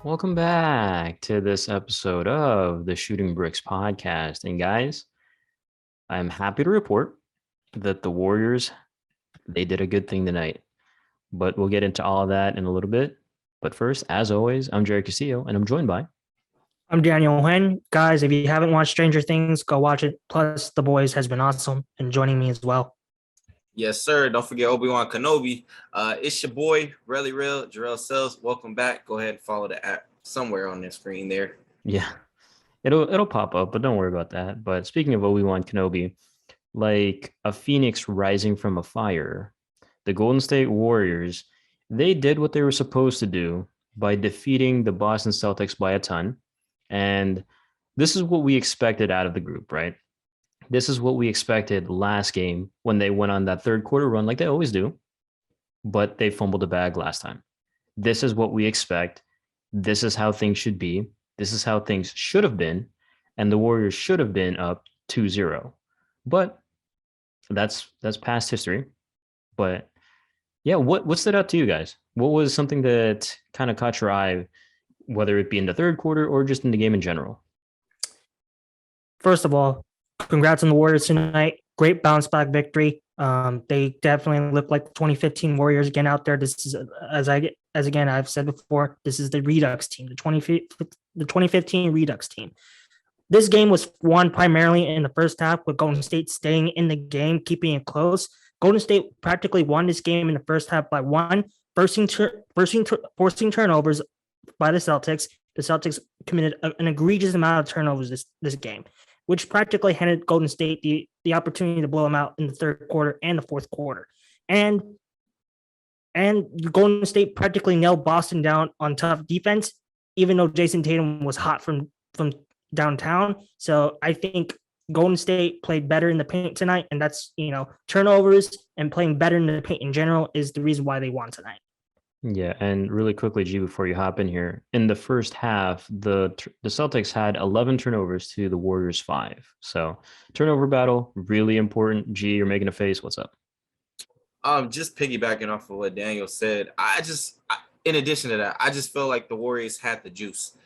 Welcome back to this episode of the Shooting Bricks podcast. And guys, I'm happy to report that the Warriors, they did a good thing tonight. But we'll get into all of that in a little bit. But first, as always, I'm Jerry Castillo, and I'm joined by. I'm Daniel Nguyen. Guys, if you haven't watched Stranger Things, go watch it. Plus, The Boys has been awesome and joining me as well. Yes, sir. Don't forget Obi-Wan Kenobi. It's your boy, Really Real, Gerrel Sells. Welcome back. Go ahead and follow the app somewhere on the screen there. Yeah, it'll pop up, but don't worry about that. But speaking of Obi-Wan Kenobi, like a phoenix rising from a fire, the Golden State Warriors, they did what they were supposed to do by defeating the Boston Celtics by a ton. And this is what we expected out of the group, right? This is what we expected last game when they went on that third quarter run, like they always do, but they fumbled the bag last time. This is what we expect. This is how things should be. This is how things should have been. And the Warriors should have been up 2-0. But that's past history. But yeah, what stood out to you guys? What was something that kind of caught your eye, whether it be in the third quarter or just in the game in general? First of all, congrats on the Warriors tonight. Great bounce back victory. They definitely look like the 2015 Warriors again out there. This is as again I've said before, this is the Redux team, the 2015 Redux team. This game was won primarily in the first half with Golden State staying in the game, keeping it close. Golden State practically won this game in the first half by forcing turnovers by the Celtics. The Celtics committed an egregious amount of turnovers this game, which practically handed Golden State the opportunity to blow them out in the third quarter and the fourth quarter. And Golden State practically nailed Boston down on tough defense, even though Jayson Tatum was hot from downtown. So I think Golden State played better in the paint tonight, and that's, turnovers and playing better in the paint in general is the reason why they won tonight. Yeah, and really quickly, G, before you hop in here, in the first half, the Celtics had 11 turnovers to the Warriors 5. So turnover battle, really important. G, you're making a face. What's up? Just piggybacking off of what Daniel said, in addition to that, I just feel like the Warriors had the juice.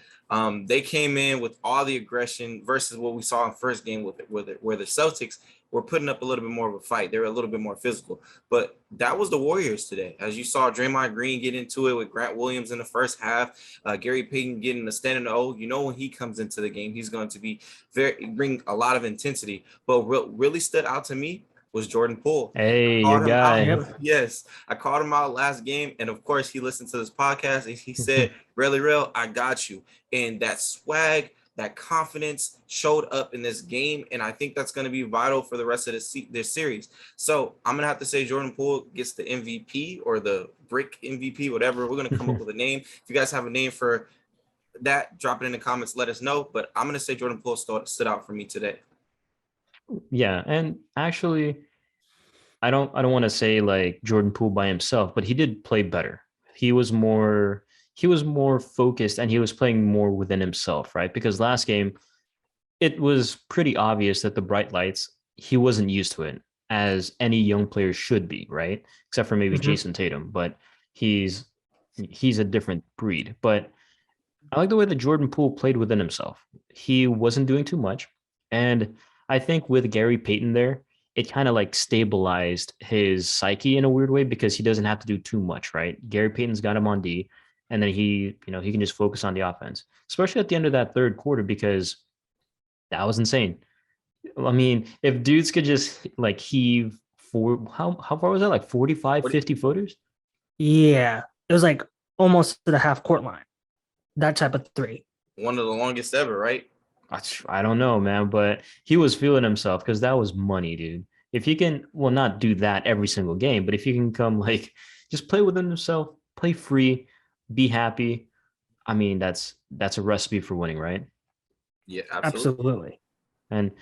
They came in with all the aggression versus what we saw in first game where the Celtics were putting up a little bit more of a fight. They were a little bit more physical. But that was the Warriors today. As you saw Draymond Green get into it with Grant Williams in the first half, Gary Payton getting the standing O. When he comes into the game, he's going to bring a lot of intensity. But what really stood out to me was Jordan Poole. Hey, your guy. Yes, I called him out last game, and of course he listened to this podcast and he said, "Really real, I got you." And that swag, that confidence showed up in this game, and I think that's going to be vital for the rest of this series. So I'm gonna have to say Jordan Poole gets the MVP or the Brick MVP, whatever. We're gonna come up with a name. If you guys have a name for that, drop it in the comments. Let us know. But I'm gonna say Jordan Poole stood out for me today. Yeah, and actually, I don't want to say like Jordan Poole by himself, but he did play better. He was more focused and he was playing more within himself, right? Because last game, it was pretty obvious that the bright lights, he wasn't used to it, as any young player should be, right? Except for maybe Jayson Tatum, but he's a different breed. But I like the way that Jordan Poole played within himself. He wasn't doing too much. And I think with Gary Payton there, it kind of like stabilized his psyche in a weird way because he doesn't have to do too much, right? Gary Payton's got him on D, and then he can just focus on the offense, especially at the end of that third quarter, because that was insane. I mean, if dudes could just like heave how far was that? Like 45, 50 footers? Yeah, it was like almost to the half court line. That type of three. One of the longest ever, right? I don't know, man, but he was feeling himself because that was money, dude. If he can, well, not do that every single game, but if he can come like just play within himself, play free, be happy. I mean, that's a recipe for winning, right? Yeah, absolutely. And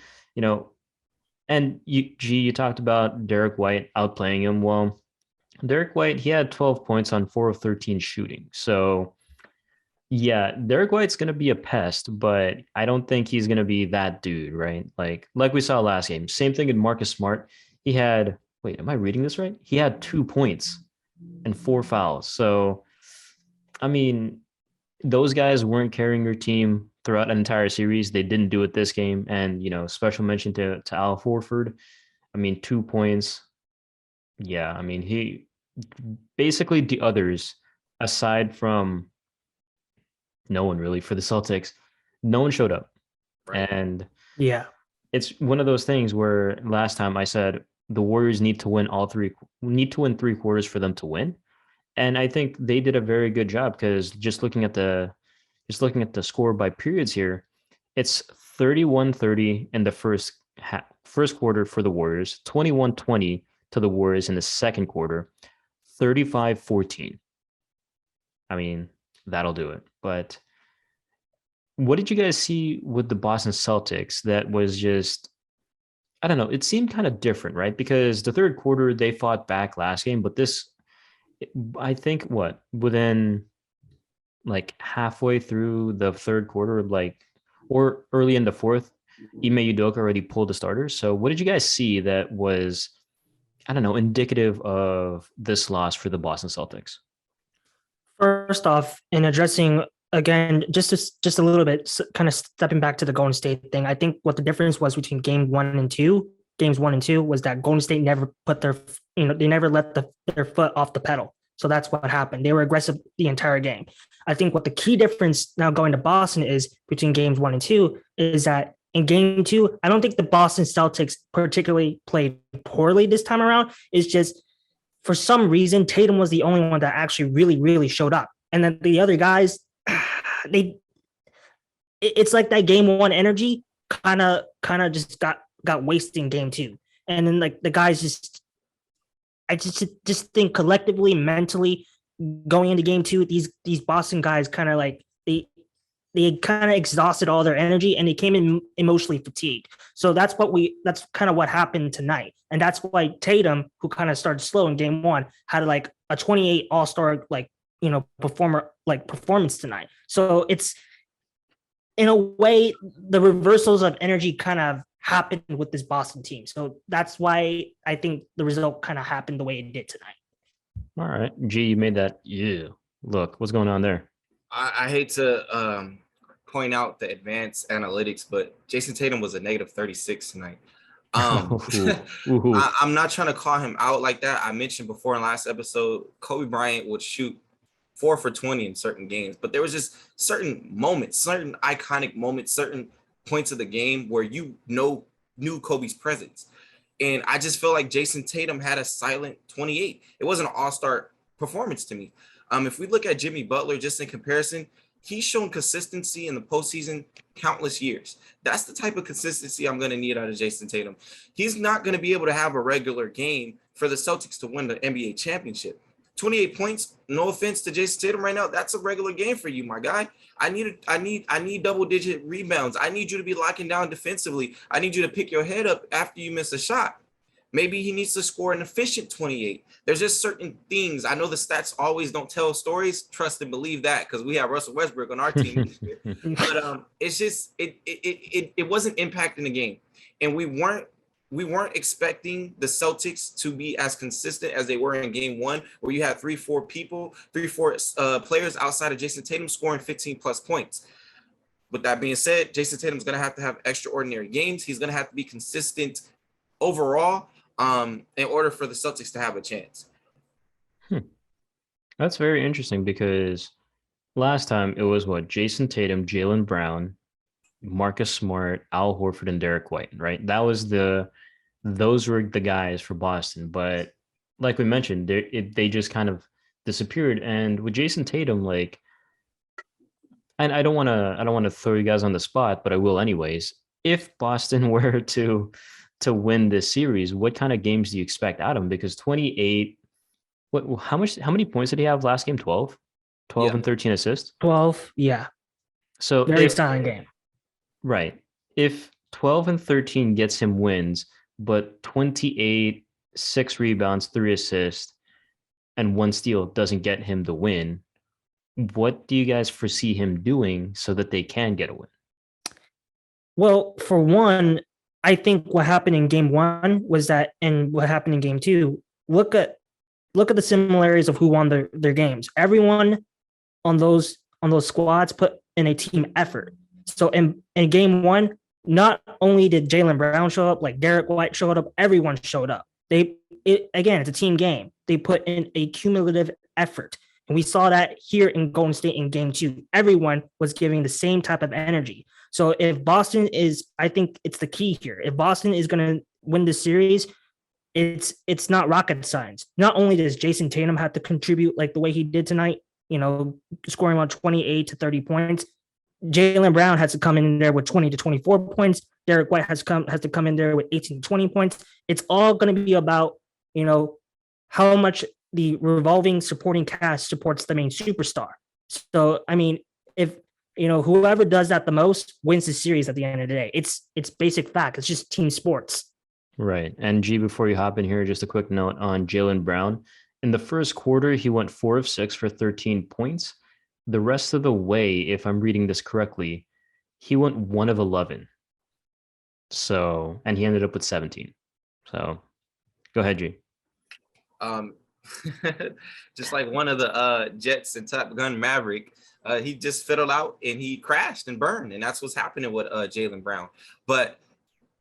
you talked about Derek White outplaying him. Well, Derek White, he had 12 points on 4 of 13 shooting. So yeah, Derek White's going to be a pest, but I don't think he's going to be that dude, right? Like we saw last game. Same thing in Marcus Smart. He had, wait, am I reading this right? He had 2 points and 4 fouls. So, I mean, those guys weren't carrying your team throughout an entire series. They didn't do it this game. And, special mention to Al Horford. I mean, 2 points. Yeah. I mean, he basically the others, aside from no one really for the Celtics, no one showed up. Right. And Yeah. it's one of those things where last time I said the Warriors need to win 3 quarters for them to win. And I think they did a very good job because just looking at the score by periods here, it's 31-30 in the first quarter for the Warriors, 21-20 to the Warriors in the second quarter, 35-14. I mean, that'll do it. But what did you guys see with the Boston Celtics that was just, I don't know, it seemed kind of different, right? Because the third quarter, they fought back last game, but this, I think, within like halfway through the third quarter, or early in the fourth, Ime Udoka already pulled the starters. So what did you guys see that was, I don't know, indicative of this loss for the Boston Celtics? First off, in addressing again, just a little bit, kind of stepping back to the Golden State thing, I think what the difference was between games one and two was that Golden State never put they never let their foot off the pedal. So that's what happened. They were aggressive the entire game. I think what the key difference now going to Boston is between games one and two is that in game two, I don't think the Boston Celtics particularly played poorly this time around. It's just for some reason, Tatum was the only one that actually really, really showed up. And then the other guys, it's like that game one energy kind of just got wasted in game two. And then like the guys I just think collectively, mentally, going into game two, these Boston guys kind of like they kind of exhausted all their energy and they came in emotionally fatigued. So that's kind of what happened tonight. And that's why Tatum, who kind of started slow in game one, had like a 28 all-star performance tonight. So it's in a way the reversals of energy kind of happened with this Boston team. So that's why I think the result kind of happened the way it did tonight. All right. G, you made that. Yeah. Look, what's going on there? I hate to point out the advanced analytics, but Jayson Tatum was a negative 36 tonight. I'm not trying to call him out like that. I mentioned before in last episode, Kobe Bryant would shoot 4 for 20 in certain games, but there was just certain moments, certain iconic moments, certain points of the game where knew Kobe's presence. And I just feel like Jayson Tatum had a silent 28. It wasn't an all-star performance to me. If we look at Jimmy Butler, just in comparison, he's shown consistency in the postseason countless years. That's the type of consistency I'm going to need out of Jayson Tatum. He's not going to be able to have a regular game for the Celtics to win the NBA championship. 28 points, no offense to Jayson Tatum right now, that's a regular game for you, my guy. I need double-digit rebounds. I need you to be locking down defensively. I need you to pick your head up after you miss a shot. Maybe he needs to score an efficient 28. There's just certain things. I know the stats always don't tell stories. Trust and believe that because we have Russell Westbrook on our team this year. But it's just it wasn't impacting the game, and we weren't expecting the Celtics to be as consistent as they were in game one, where you had 3-4 players outside of Jayson Tatum scoring 15 plus points. With that being said, Jayson Tatum's going to have extraordinary games. He's going to have to be consistent overall in order for the Celtics to have a chance. That's very interesting because last time it was Jayson Tatum, Jaylen Brown, Marcus Smart, Al Horford, and Derek White, right? Those were the guys for Boston. But like we mentioned, they just kind of disappeared. And with Jayson Tatum, and I don't want to throw you guys on the spot, but I will anyways. If Boston were to win this series, what kind of games do you expect out of him? Because 28, how many points did he have last game? 12 Yeah. and 13 assists. 12, yeah. So very exciting game. Right. If 12 and 13 gets him wins, but 28, 6 rebounds, 3 assists, and 1 steal doesn't get him the win, what do you guys foresee him doing so that they can get a win? Well, for one, I think what happened in game one was that, and what happened in game two, look at the similarities of who won their games. Everyone on those on those squads put in a team effort. So in game one, not only did Jaylen Brown show up, like Derek White showed up, everyone showed up. Again, it's a team game. They put in a cumulative effort. And we saw that here in Golden State in game two. Everyone was giving the same type of energy. So if Boston is, I think it's the key here. If Boston is going to win this series, it's not rocket science. Not only does Jayson Tatum have to contribute like the way he did tonight, scoring around 28 to 30 points, Jaylen Brown has to come in there with 20 to 24 points. Derek White has to come in there with 18 to 20 points. It's all going to be about, how much the revolving supporting cast supports the main superstar. So, I mean, if, whoever does that the most wins the series at the end of the day. It's basic fact. It's just team sports. Right. And G, before you hop in here, just a quick note on Jaylen Brown. In the first quarter, he went 4 of 6 for 13 points. The rest of the way, if I'm reading this correctly, he went 1 of 11. So, and he ended up with 17. So go ahead, G. Just like one of the Jets and Top Gun Maverick, he just fiddled out and he crashed and burned. And that's what's happening with Jaylen Brown. But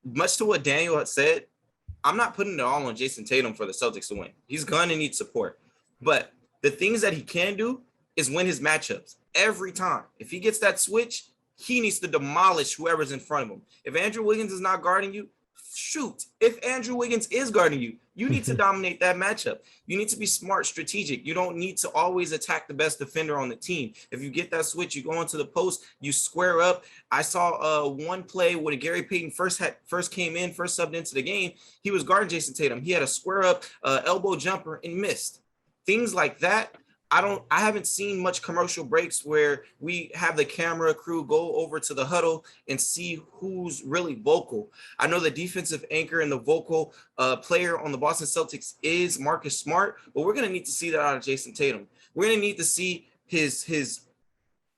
much to what Daniel had said, I'm not putting it all on Jayson Tatum for the Celtics to win. He's going to need support. But the things that he can do is win his matchups every time. If he gets that switch, he needs to demolish whoever's in front of him. If Andrew Wiggins is not guarding you, shoot. If Andrew Wiggins is guarding you, you need to dominate that matchup. You need to be smart, strategic. You don't need to always attack the best defender on the team. If you get that switch, you go into the post, you square up. I saw one play where Gary Payton first subbed into the game. He was guarding Jayson Tatum. He had a square up elbow jumper and missed. Things like that. I haven't seen much commercial breaks where we have the camera crew go over to the huddle and see who's really vocal. I know the defensive anchor and the vocal player on the Boston Celtics is Marcus Smart, but we're going to need to see that out of Jayson Tatum. We're going to need to see his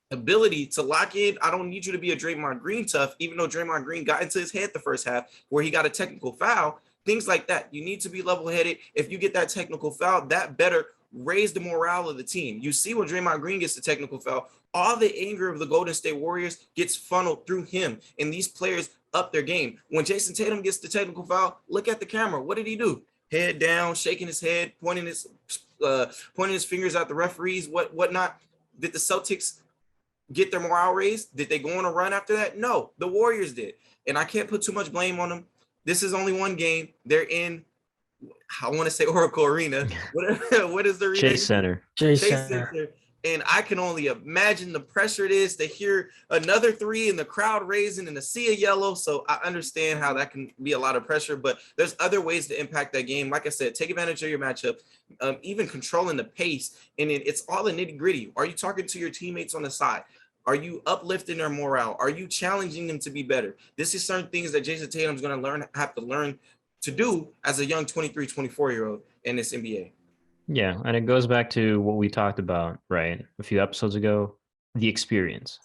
ability to lock in. I don't need you to be a Draymond Green tough, even though Draymond Green got into his head the first half where he got a technical foul. Things like that. You need to be level-headed. If you get that technical foul, that better raise the morale of the team. You see when Draymond Green gets the technical foul, all the anger of the Golden State Warriors gets funneled through him, and these players up their game. When Jayson Tatum gets the technical foul, look at the camera. What did he do? Head down, shaking his head, pointing his fingers at the referees, whatnot. Did the Celtics get their morale raised? Did they go on a run after that? No, the Warriors did. And I can't put too much blame on them. This is only one game. They're in, I want to say Oracle Arena. What is the arena? Chase Center. Chase Center. And I can only imagine the pressure it is to hear another three and the crowd raising and the sea of yellow. So I understand how that can be a lot of pressure, but there's other ways to impact that game. Like I said, take advantage of your matchup, even controlling the pace. And it's all the nitty gritty. Are you talking to your teammates on the side? Are you uplifting their morale? Are you challenging them to be better? This is certain things that Jayson Tatum's going to have to learn to do as a young 23, 24-year-old in this NBA. Yeah, and it goes back to what we talked about, right, a few episodes ago, the experience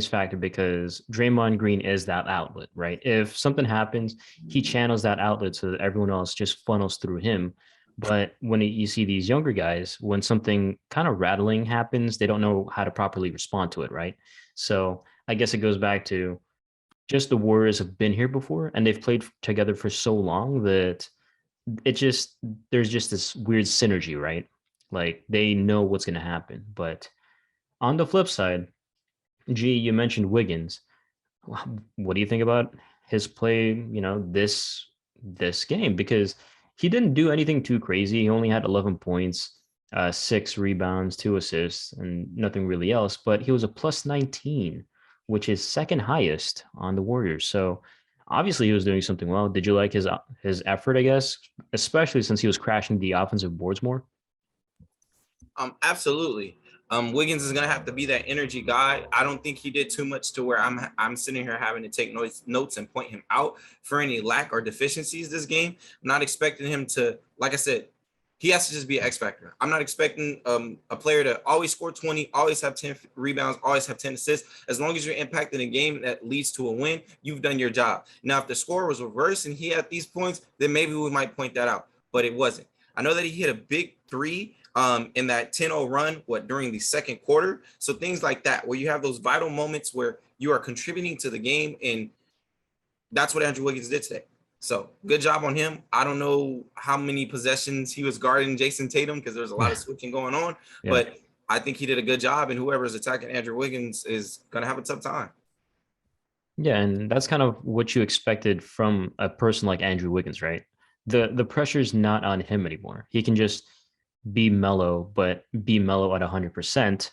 factor, because Draymond Green is that outlet, right? If something happens, he channels that outlet so that everyone else just funnels through him. But when you see these younger guys, when something kind of rattling happens, they don't know how to properly respond to it, right? So I guess it goes back to just the Warriors have been here before, and they've played together for so long that there's just this weird synergy, right? Like they know what's going to happen. But on the flip side, G, you mentioned Wiggins. What do you think about his play, this game? Because he didn't do anything too crazy. He only had 11 points, 6 rebounds, 2 assists, and nothing really else. But he was a plus 19, which is second highest on the Warriors. So obviously he was doing something well. Did you like his effort, I guess, especially since he was crashing the offensive boards more? Absolutely. Wiggins is going to have to be that energy guy. I don't think he did too much to where I'm sitting here having to take notes and point him out for any lack or deficiencies this game. I'm not expecting him to, like I said, he has to just be an X factor. I'm not expecting a player to always score 20, always have 10 rebounds, always have 10 assists. As long as you're impacting a game that leads to a win, you've done your job. Now, if the score was reversed and he had these points, then maybe we might point that out, but it wasn't. I know that he hit a big three in that 10-0 run, during the second quarter. So things like that, where you have those vital moments where you are contributing to the game, and that's what Andrew Wiggins did today. So good job on him. I don't know how many possessions he was guarding Jayson Tatum because there's a lot of switching going on, but I think he did a good job, and whoever's attacking Andrew Wiggins is going to have a tough time. Yeah, and that's kind of what you expected from a person like Andrew Wiggins, right? The pressure's not on him anymore. He can just be mellow, but be mellow at 100%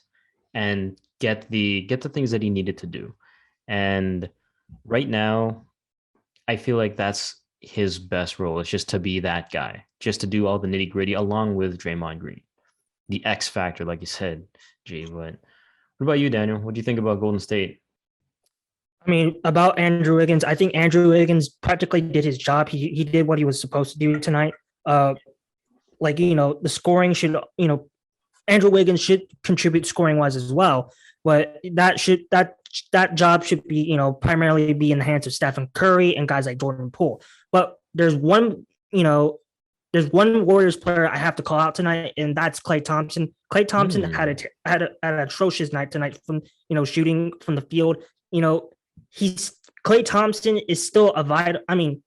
and get the things that he needed to do. And right now, I feel like that's his best role. It's just to be that guy, just to do all the nitty gritty along with Draymond Green, the X factor, like you said, G. But what about you, Daniel? What do you think about Golden State? I mean, about Andrew Wiggins, I think Andrew Wiggins practically did his job. He did what he was supposed to do tonight. The scoring should, Andrew Wiggins should contribute scoring wise as well, but that job should be, primarily be in the hands of Stephen Curry and guys like Jordan Poole. But there's one Warriors player I have to call out tonight, and that's Klay Thompson. Klay Thompson had an atrocious night tonight from, shooting from the field. Klay Thompson is still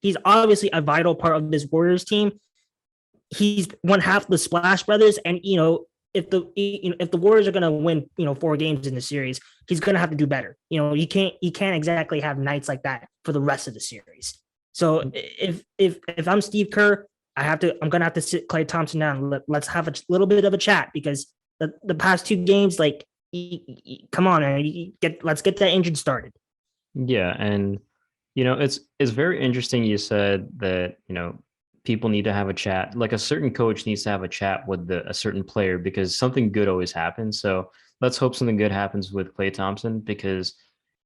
he's obviously a vital part of this Warriors team. He's one half of the Splash Brothers, and if the Warriors are going to win 4 games in the series, he's going to have to do better. You can't exactly have nights like that for the rest of the series. So if I'm Steve Kerr, I'm going to have to sit Klay Thompson down. Let's have a little bit of a chat, because the past 2 games, like, come on, man, let's get that engine started. Yeah, and it's very interesting. You said that people need to have a chat. Like a certain coach needs to have a chat with a certain player, because something good always happens. So let's hope something good happens with Klay Thompson, because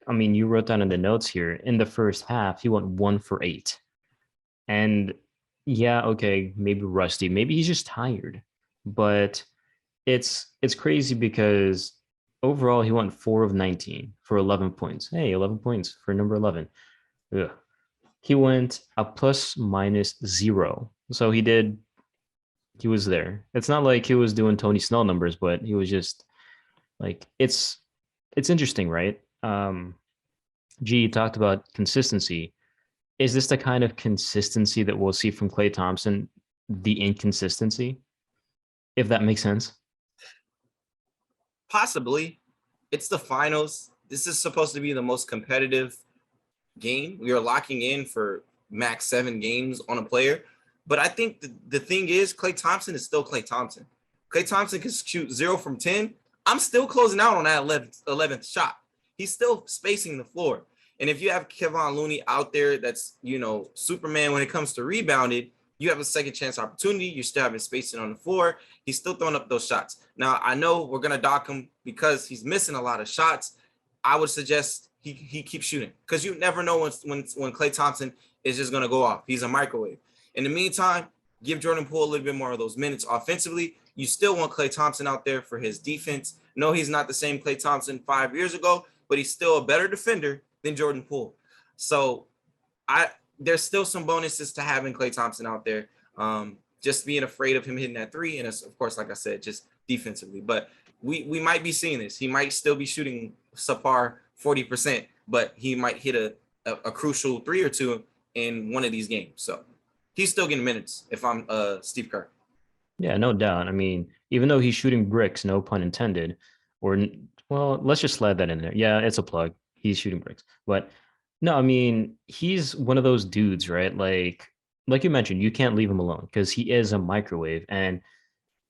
you wrote down in the notes here, in the first half he went 1 for 8, and yeah, okay, maybe rusty, maybe he's just tired, but it's crazy because overall he went 4 of 19 for 11 points. Hey, 11 points for number 11. Ugh. He went a plus minus 0. So he was there. It's not like he was doing Tony Snell numbers, but he was just like, it's interesting, right? G, you talked about consistency. Is this the kind of consistency that we'll see from Klay Thompson, the inconsistency, if that makes sense? Possibly. It's the finals. This is supposed to be the most competitive game. We are locking in for max 7 games on a player. But I think the thing is, Klay Thompson is still Klay Thompson. Klay Thompson can shoot 0 from 10. I'm still closing out on that 11th shot. He's still spacing the floor. And if you have Kevon Looney out there that's, Superman when it comes to rebounded, you have a second chance opportunity. You're still having spacing on the floor. He's still throwing up those shots. Now, I know we're going to dock him because he's missing a lot of shots. I would suggest he keeps shooting, because you never know when Klay Thompson is just going to go off. He's a microwave. In the meantime, give Jordan Poole a little bit more of those minutes offensively. You still want Klay Thompson out there for his defense. No, he's not the same Klay Thompson 5 years ago, but he's still a better defender than Jordan Poole. So there's still some bonuses to having Klay Thompson out there. Just being afraid of him hitting that 3. And it's, of course, like I said, just defensively. But we might be seeing this. He might still be shooting subpar 40%, but he might hit a crucial 3 or 2 in one of these games. So he's still getting minutes if I'm Steve Kerr. Yeah, no doubt. Even though he's shooting bricks, no pun intended, let's just slide that in there. Yeah, it's a plug. He's shooting bricks. But no, he's one of those dudes, right? Like you mentioned, you can't leave him alone because he is a microwave. And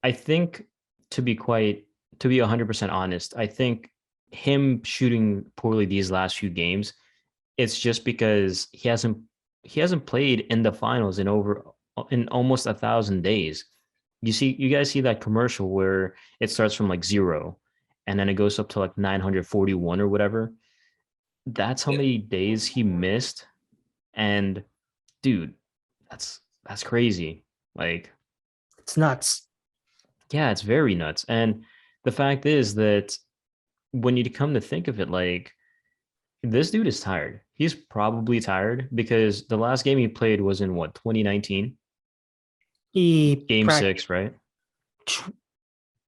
I think, to be 100% honest, I think him shooting poorly these last few games, it's just because he hasn't played in the finals in almost 1,000 days. You guys see that commercial where it starts from like 0 and then it goes up to like 941 or whatever. That's how many days he missed. And dude, that's crazy. Like, it's nuts. Yeah, it's very nuts. And the fact is that when you come to think of it, like, this dude is tired. He's probably tired because the last game he played was in 2019? Game 6, right?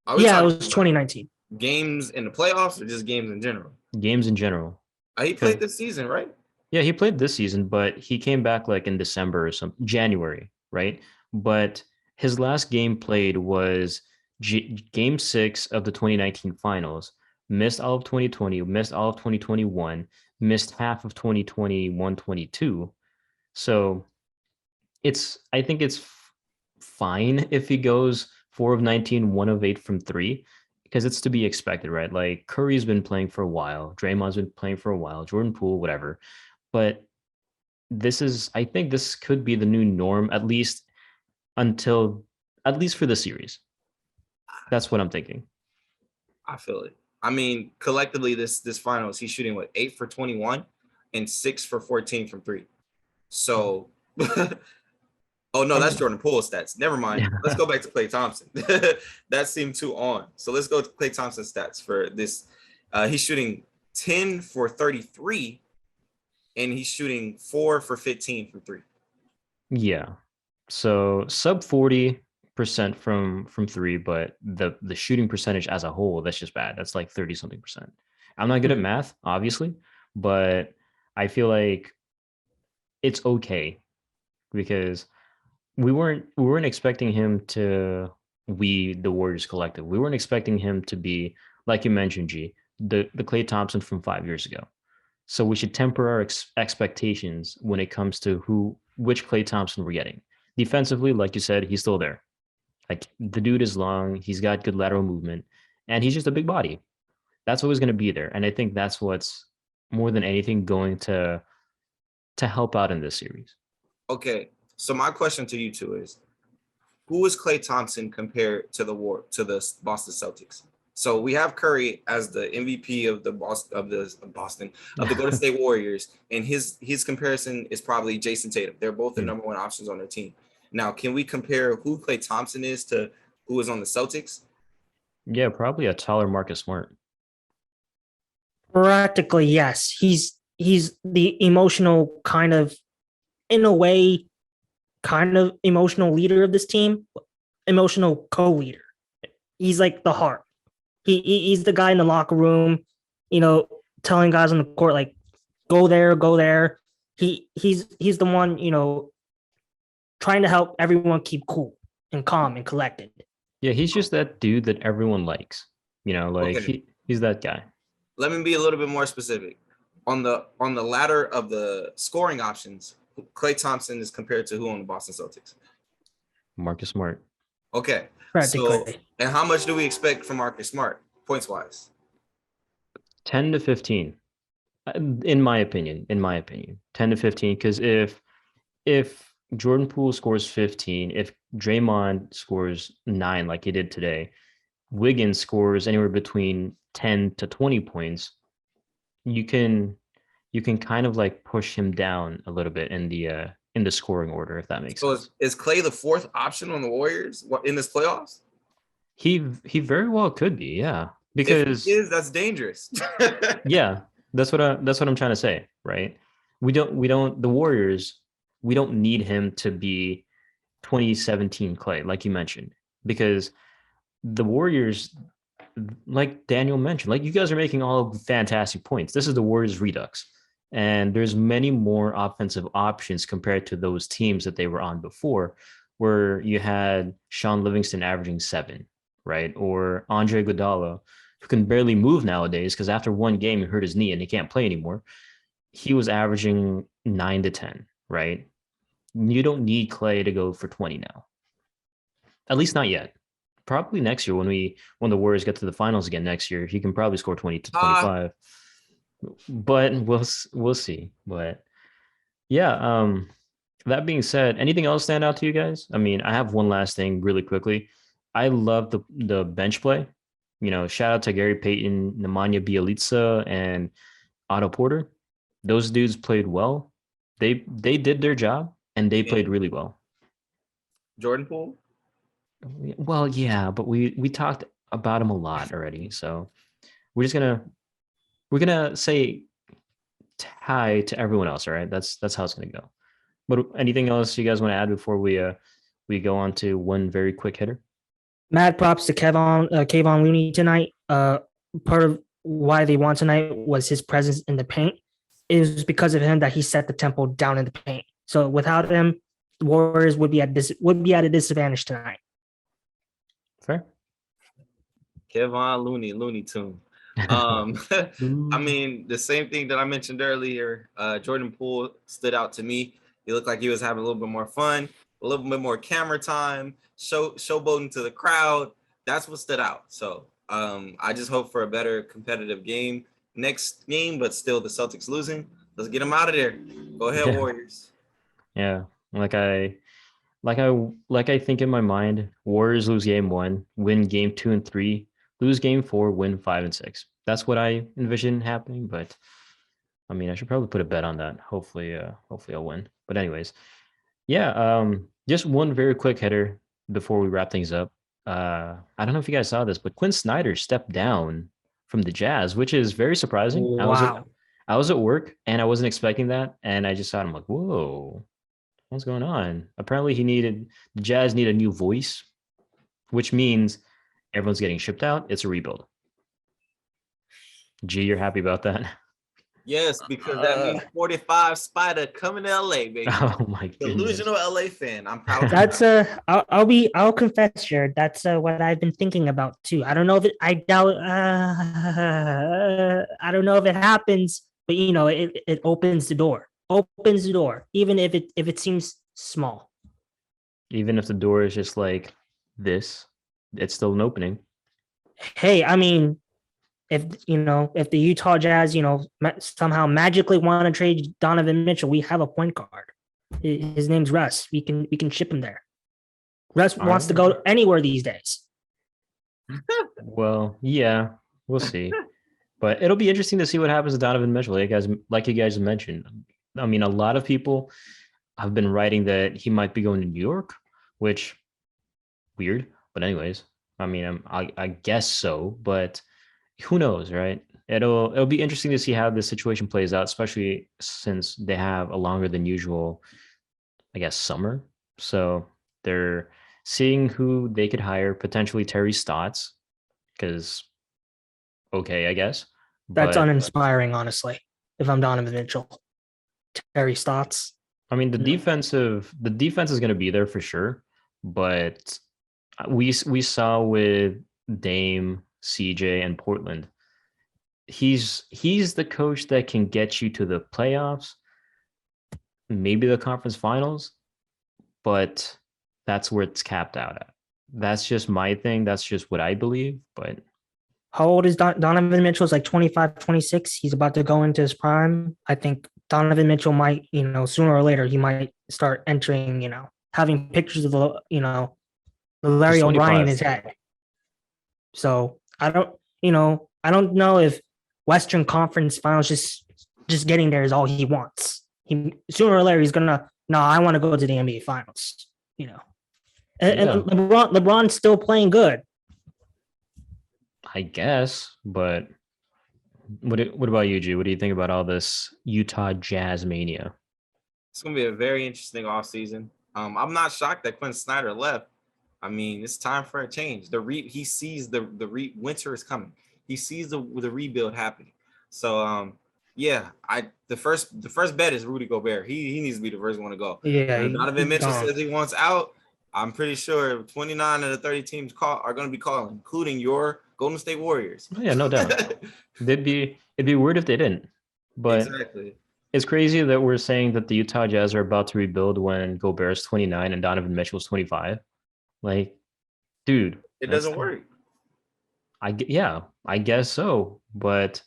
Are we Yeah, it talking was 2019. games in the playoffs or just games in general? Games in general. He played this season, right? Yeah, he played this season, but he came back like in December or some January, right? But his last game played was game 6 of the 2019 finals. Missed all of 2020, missed all of 2021, missed half of 2021-22. So I think it's fine if he goes 4 of 19, 1 of 8 from 3, because it's to be expected, right? Like Curry's been playing for a while, Draymond's been playing for a while, Jordan Poole, whatever. But I think this could be the new norm, at least for the series. That's what I'm thinking. I feel it. I mean, collectively, this finals, he's shooting what, 8 for 21 and 6 for 14 from 3. So, oh no, that's Jordan Poole's stats. Never mind. Let's go back to Klay Thompson. That seemed too on. So let's go to Klay Thompson's stats for this. He's shooting 10 for 33, and he's shooting 4 for 15 from 3. Yeah. So sub 40% from 3, but the shooting percentage as a whole, that's just bad. That's like 30 something percent. I'm not good at math, obviously, but I feel like it's okay because we weren't expecting him to the Warriors collective. We weren't expecting him to be, like you mentioned, the Klay Thompson from 5 years ago. So we should temper our expectations when it comes to which Klay Thompson we're getting. Defensively, like you said, he's still there. Like the dude is long, he's got good lateral movement, and he's just a big body. That's always going to be there, and I think that's what's more than anything going to help out in this series. Okay, so my question to you two is, who is Klay Thompson compared to the Boston Celtics? So we have Curry as the MVP of the Golden State Warriors, and his comparison is probably Jayson Tatum. They're both the number one options on their team. Now, can we compare who Klay Thompson is to who is on the Celtics? Yeah, probably a taller Marcus Smart. Practically, yes. He's the emotional kind of, in a way, kind of emotional leader of this team, emotional co-leader. He's like the heart. He's the guy in the locker room, telling guys on the court like, go there, go there. He's the one, trying to help everyone keep cool and calm and collected. Yeah, he's just that dude that everyone likes. Okay. He's that guy. Let me be a little bit more specific. On the ladder of the scoring options, Klay Thompson is compared to who on the Boston Celtics? Marcus Smart. Okay. Practically. So, and how much do we expect from Marcus Smart, points wise? 10 to 15. In my opinion. 10 to 15. Because if Jordan Poole scores 15, if Draymond scores 9 like he did today, Wiggins scores anywhere between 10 to 20 points, you can kind of like push him down a little bit in the scoring order, if that makes sense. So is Klay the fourth option on the Warriors in this playoffs? He very well could be, yeah. Because if he is, that's dangerous. Yeah, that's what I'm trying to say, right? The Warriors, we don't need him to be 2017 Klay, like you mentioned, because the Warriors, like Daniel mentioned, like you guys are making all fantastic points. This is the Warriors Redux, and there's many more offensive options compared to those teams that they were on before, where you had Sean Livingston averaging 7, right? Or Andre Iguodala, who can barely move nowadays because after one game he hurt his knee and he can't play anymore. He was averaging 9 to 10, right? You don't need Klay to go for 20 now. At least not yet. Probably next year when the Warriors get to the finals again next year, he can probably score 20 to 25. But we'll see. But yeah, that being said, anything else stand out to you guys? I mean, I have one last thing really quickly. I love the bench play. Shout out to Gary Payton, Nemanja Bjelica, and Otto Porter. Those dudes played well. They did their job and they played really well. Jordan Poole? Well, yeah, but we talked about him a lot already, so we're gonna say hi to everyone else. All right, that's how it's gonna go. But anything else you guys want to add before we go on to one very quick hitter? Mad props to Kevon Looney tonight. Part of why they won tonight was his presence in the paint. It was because of him that he set the tempo down in the paint. So without him, the Warriors would be at a disadvantage tonight. Fair. Kevon Looney, Looney Tune. I mean, the same thing that I mentioned earlier. Jordan Poole stood out to me. He looked like he was having a little bit more fun, a little bit more camera time, showboating to the crowd. That's what stood out. So I just hope for a better competitive game next game, but still the Celtics losing. Let's get them out of there. Go ahead, Warriors. Yeah, like I think in my mind, Warriors lose game 1, win game 2 and 3, lose game 4, win 5 and 6. That's what I envision happening. But I mean, I should probably put a bet on that. Hopefully I'll win. But anyways, yeah. Just one very quick header before we wrap things up. I don't know if you guys saw this, but Quinn Snyder stepped down from the Jazz, which is very surprising. Wow. I was at work and I wasn't expecting that, and I just saw him like, whoa, what's going on? Apparently, the Jazz need a new voice, which means everyone's getting shipped out. It's a rebuild. G, you're happy about that? Yes, because that means 45 Spider coming to LA, baby. Oh my goodness. Delusional LA fan. I'm proud. That's I'll confess, Jared. That's what I've been thinking about too. I don't know if I doubt. I don't know if it happens, but it opens the door. Opens the door, even if it seems small. Even if the door is just like this, it's still an opening. Hey, I mean, if the Utah Jazz, somehow magically want to trade Donovan Mitchell, we have a point guard. His name's Russ. We can ship him there. Russ wants to go anywhere these days. Well, yeah, we'll see. But it'll be interesting to see what happens to Donovan Mitchell. Like you guys mentioned. I mean, a lot of people have been writing that he might be going to New York, which weird. But anyways, I mean, I guess so. But who knows, right? It'll be interesting to see how this situation plays out, especially since they have a longer than usual, I guess, summer. So they're seeing who they could hire, potentially Terry Stotts, because okay, I guess. That's uninspiring, honestly. If I'm Donovan Mitchell, Terry Stotts. I mean, the defense is going to be there for sure, but we saw with Dame, CJ, and Portland, he's the coach that can get you to the playoffs, maybe the conference finals, but that's where it's capped out at. That's just my thing. That's just what I believe. But how old is Donovan Mitchell? Is like 25, 26. He's about to go into his prime. I think Donovan Mitchell might, sooner or later, he might start entering, having pictures of the Larry O'Brien in his head. So I don't know if Western Conference Finals just getting there is all he wants. Sooner or later he's gonna. No, I want to go to the NBA Finals. And LeBron's still playing good. I guess, but what about you, G? What do you think about all this Utah Jazz mania? It's gonna be a very interesting offseason. I'm not shocked that Quinn Snyder left. I mean, it's time for a change. He sees the winter is coming. He sees the rebuild happening. So the first bet is Rudy Gobert. He needs to be the first one to go. Yeah. Donovan Mitchell says he wants out. I'm pretty sure 29 of the 30 teams are going to be calling, including your Golden State Warriors. Oh, yeah, no doubt. it'd be weird if they didn't. But exactly. It's crazy that we're saying that the Utah Jazz are about to rebuild when Gobert's 29 and Donovan Mitchell's 25. Like, dude, it doesn't work. I guess so, but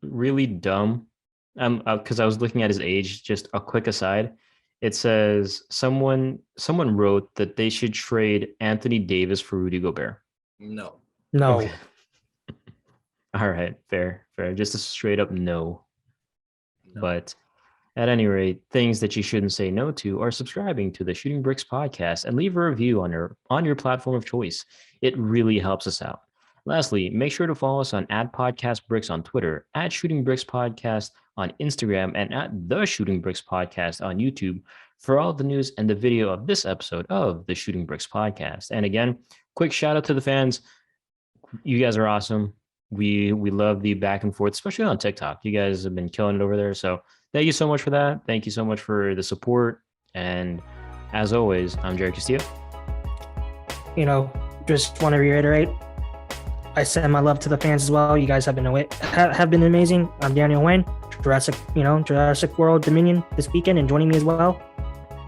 really dumb. Because I was looking at his age. Just a quick aside. It says someone wrote that they should trade Anthony Davis for Rudy Gobert. No. Okay. All right, fair. Just a straight up no. But at any rate, things that you shouldn't say no to are subscribing to the Shooting Bricks podcast and leave a review on your platform of choice. It really helps us out. Lastly, make sure to follow us on @podcastbricks on Twitter, @shootingbrickspodcast on Instagram, and @the shootingbrickspodcast on YouTube for all the news and the video of this episode of the Shooting Bricks Podcast. And again, quick shout out to the fans. You guys are awesome. We love the back and forth, especially on TikTok. You guys have been killing it over there. So thank you so much for that. Thank you so much for the support. And as always, I'm Jarrod Castillo. Just want to reiterate, I send my love to the fans as well. You guys have been amazing. I'm Daniel Wayne, Jurassic World Dominion this weekend, and joining me as well.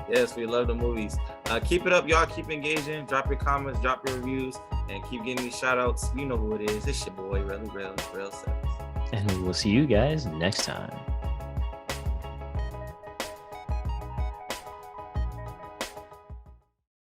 Yes, we love the movies. Keep it up, y'all. Keep engaging. Drop your comments, drop your reviews, and keep getting these shout outs. You know who it is. It's your boy, Real Celtics. And we'll see you guys next time.